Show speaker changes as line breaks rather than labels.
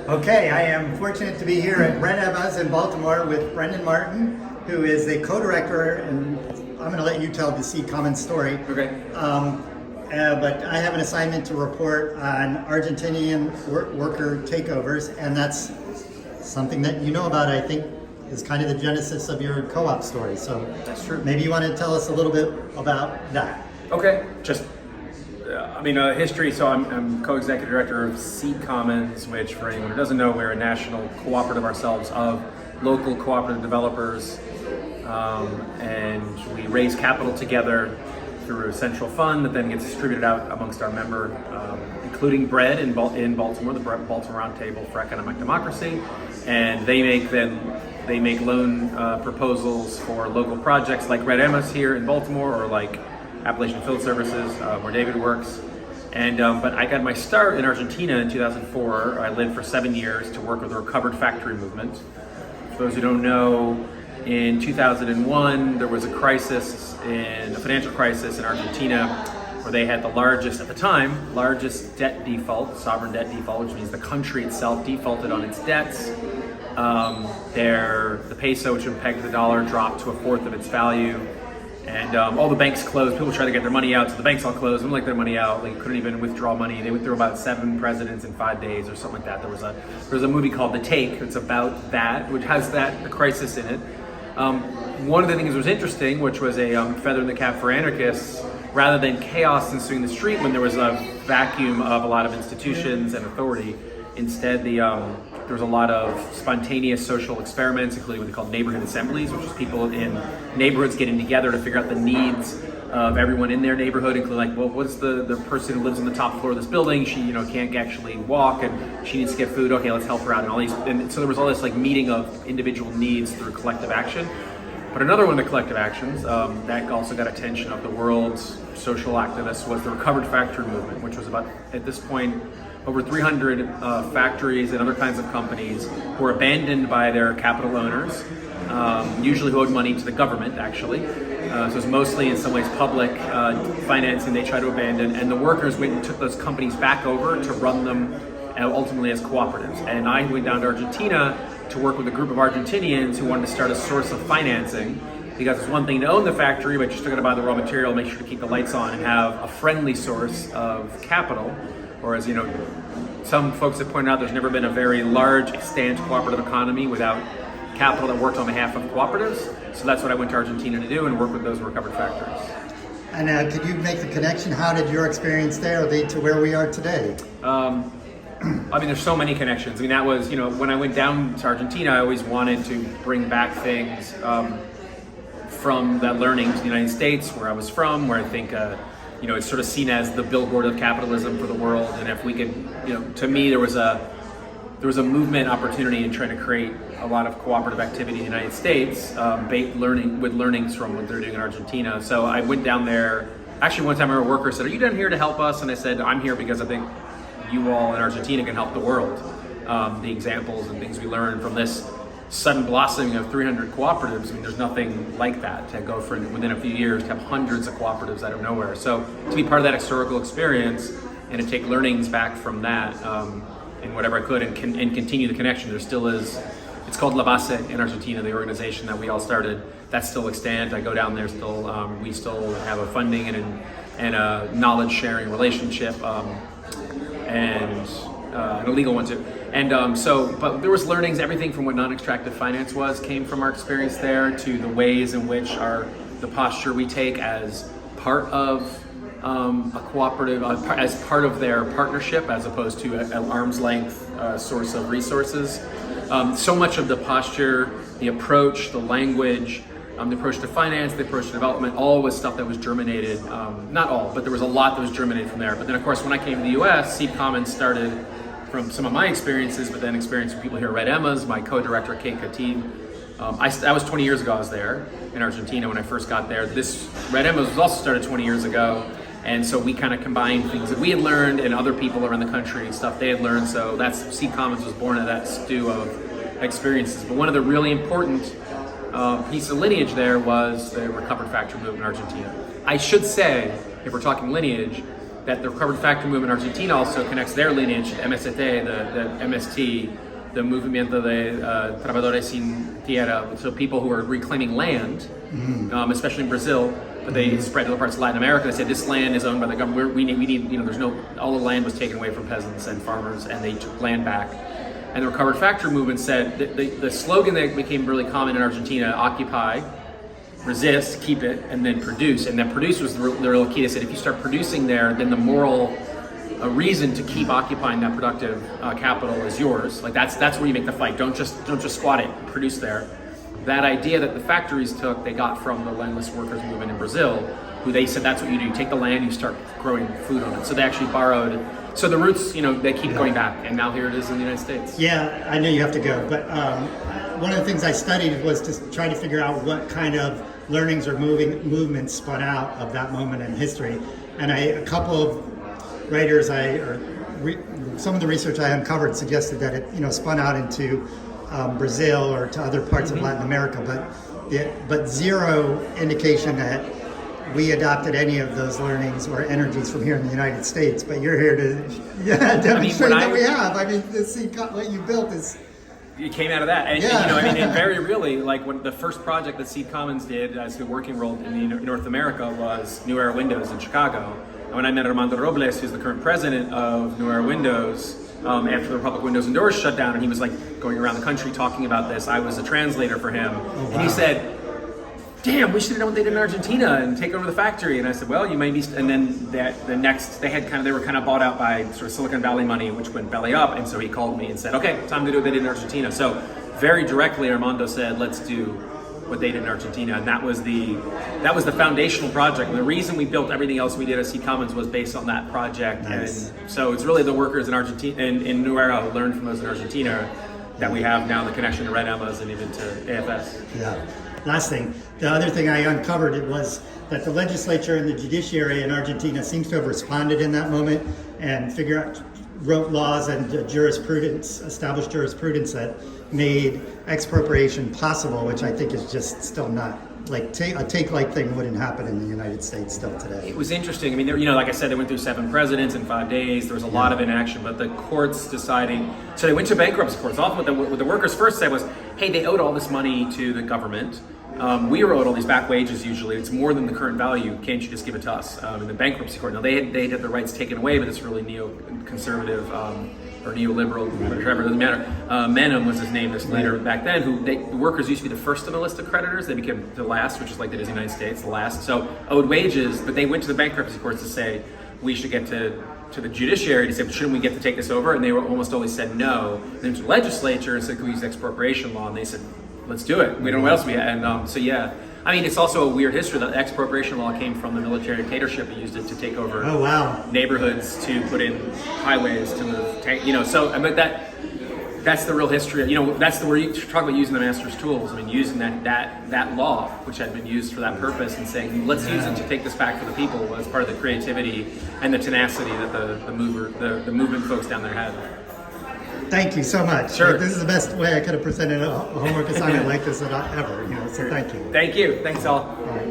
Okay, I am fortunate to be here at Recuperadas in Baltimore with Brendan Martin, who is the co-director, and I'm going to let you tell the C Commons story.
Okay.
But I have an assignment to report on Argentinian worker takeovers, and that's something that you know about, I think, is kind of the genesis of your co-op story. So
That's true.
maybe you want to tell us a little bit about that.
Okay. History. So I'm co-executive director of C Commons, which, for anyone who doesn't know, we're a national cooperative ourselves of local cooperative developers, and we raise capital together through a central fund that then gets distributed out amongst our member, including BRED in Baltimore, the Baltimore Roundtable for Economic Democracy, and they make loan proposals for local projects like Recuperadas here in Baltimore, or like Appalachian Field Services, where David works. And but I got my start in Argentina in 2004. I lived for 7 years to work with the Recovered Factory movement. For those who don't know, in 2001 there was a financial crisis in Argentina, where they had the largest debt default, sovereign debt default, which means the country itself defaulted on its debts. The peso, which was pegged to the dollar, dropped to a fourth of its value. And all the banks closed. People tried to get their money out, so the banks all closed. Wouldn't let their money out. They couldn't even withdraw money. They went through about 7 presidents in 5 days, or something like that. There was a movie called The Take. It's about that, which has the crisis in it. One of the things that was interesting, which was a feather in the cap for anarchists, rather than chaos ensuing the street when there was a vacuum of a lot of institutions and authority, instead there was a lot of spontaneous social experiments, including what they called neighborhood assemblies, which is people in neighborhoods getting together to figure out the needs of everyone in their neighborhood, including like, well, what's the person who lives on the top floor of this building? She can't actually walk and she needs to get food. Okay, let's help her out. And so there was all this like meeting of individual needs through collective action. But another one of the collective actions that also got attention of the world's social activists was the Recovered Factory movement, which was about, at this point, over 300 factories and other kinds of companies were abandoned by their capital owners, usually who owed money to the government, actually. So it's mostly, in some ways, public financing they tried to abandon, and the workers went and took those companies back over to run them ultimately as cooperatives. And I went down to Argentina to work with a group of Argentinians who wanted to start a source of financing, because it's one thing to own the factory, but you're still going to buy the raw material, make sure to keep the lights on, and have a friendly source of capital. Whereas, some folks have pointed out there's never been a very large, extant cooperative economy without capital that worked on behalf of cooperatives. So that's what I went to Argentina to do, and work with those recovered factories.
And could you make the connection? How did your experience there lead to where we are today?
There's so many connections. That was, when I went down to Argentina, I always wanted to bring back things from that learning to the United States, where I was from, where I think it's sort of seen as the billboard of capitalism for the world. And if we could, to me, there was a movement opportunity in trying to create a lot of cooperative activity in the United States, learnings from what they're doing in Argentina. So I went down there. Actually, one time a worker said, "Are you down here to help us?" And I said, "I'm here because I think you all in Argentina can help the world." The examples and things we learned from this sudden blossoming of 300 cooperatives. There's nothing like that to go for within a few years to have hundreds of cooperatives out of nowhere. So to be part of that historical experience and to take learnings back from that and whatever I could and continue the connection. There still is. It's called La Base in Argentina, the organization that we all started. That's still extant. I go down there still. We still have a funding and a knowledge sharing relationship and a legal one too. And but there was learnings. Everything from what non-extractive finance came from our experience there, to the ways in which the posture we take as part of a cooperative, as part of their partnership, as opposed to an arm's length source of resources. So much of the posture, the approach, the language, the approach to finance, the approach to development, all was stuff that was germinated. Not all, but there was a lot that was germinated from there. But then, of course, when I came to the US, C Commons started from some of my experiences, but then experience with people here at Recuperadas, my co-director, Kate Katib. That was 20 years ago I was there in Argentina when I first got there. This Recuperadas was also started 20 years ago. And so we kind of combined things that we had learned and other people around the country and stuff they had learned. So that's C Commons was born out of that stew of experiences. But one of the really important piece of lineage there was the Recovered Factory movement in Argentina. I should say, if we're talking lineage, that the recovered factory movement in Argentina also connects their lineage, MST, the MST, the Movimiento de Trabajadores Sin Tierra, so people who are reclaiming land, especially in Brazil, but they spread to other parts of Latin America. They said this land is owned by the government. We need, there's no, all the land was taken away from peasants and farmers, and they took land back. And the recovered factory movement said that the slogan that became really common in Argentina: occupy, resist, keep it, and then produce. And that produce was the real key. They said if you start producing there, then the moral reason to keep occupying that productive capital is yours. Like that's where you make the fight. Don't just squat it. Produce there. That idea that the factories took, they got from the landless workers movement in Brazil, who they said that's what you do. You take the land, you start growing food on it. So they actually borrowed. So the roots, they keep going back, and now here it is in the United States.
Yeah, I know you have to go, but one of the things I studied was to try to figure out what kind of learnings or movements spun out of that moment in history. And a couple of writers, some of the research I uncovered suggested that it spun out into Brazil or to other parts of Latin America, but zero indication that we adopted any of those learnings or energies from here in the United States. But you're here to demonstrate that we have. I mean, what you built is.
It came out of that, and and very really, like when the first project that Seed Commons did as the working role in North America was New Era Windows in Chicago. And when I met Armando Robles, who's the current president of New Era Windows, after the Republic Windows and Doors shut down, and he was like going around the country talking about this. I was a translator for him, and he said, "Damn, we should have done what they did in Argentina and take over the factory." And I said, "Well, you may be." And then they were kind of bought out by sort of Silicon Valley money, which went belly up. And so he called me and said, "Okay, time to do what they did in Argentina." So very directly, Armando said, "Let's do what they did in Argentina," and that was the foundational project. And the reason we built everything else we did at Seed Commons was based on that project.
Nice.
And so it's really the workers in Argentina, in New Era, who learned from those in Argentina, that we have now the connection to Red Emmas and even to AFS.
Yeah. Last thing, the other thing I uncovered was that the legislature and the judiciary in Argentina seems to have responded in that moment and wrote laws and established jurisprudence that made expropriation possible, which I think is just still not, like a take-like thing wouldn't happen in the United States still today.
It was interesting. I mean, like I said, they went through 7 presidents in 5 days. There was a lot of inaction, but the courts deciding. So they went to bankruptcy courts. Often what the workers first said was, "Hey, they owed all this money to the government. We were owed all these back wages. Usually, it's more than the current value. Can't you just give it to us?" In the bankruptcy court, now they had their rights taken away, but it's really neoconservative or neoliberal, whatever, doesn't matter. Menem was his name, this leader back then. The workers used to be the first on the list of creditors. They became the last, which is like the United States, the last. So owed wages, but they went to the bankruptcy courts to say we should get to the judiciary to say, shouldn't we get to take this over? And they were almost always said no. Then to the legislature and said, can we use expropriation law? And they said, let's do it. We don't know what else we had. And so yeah, I mean, it's also a weird history that expropriation law came from the military dictatorship. It used it to take over neighborhoods, to put in highways, to move, so, but that's the real history. That's where you talk about using the master's tools. I mean, using that law, which had been used for that purpose, and saying, let's use it to take this back for the people, was part of the creativity and the tenacity that the movement folks down there had.
Thank you so much.
Sure.
This is the best way I could have presented a homework assignment like this ever. So thank you.
Thank you. Thanks all.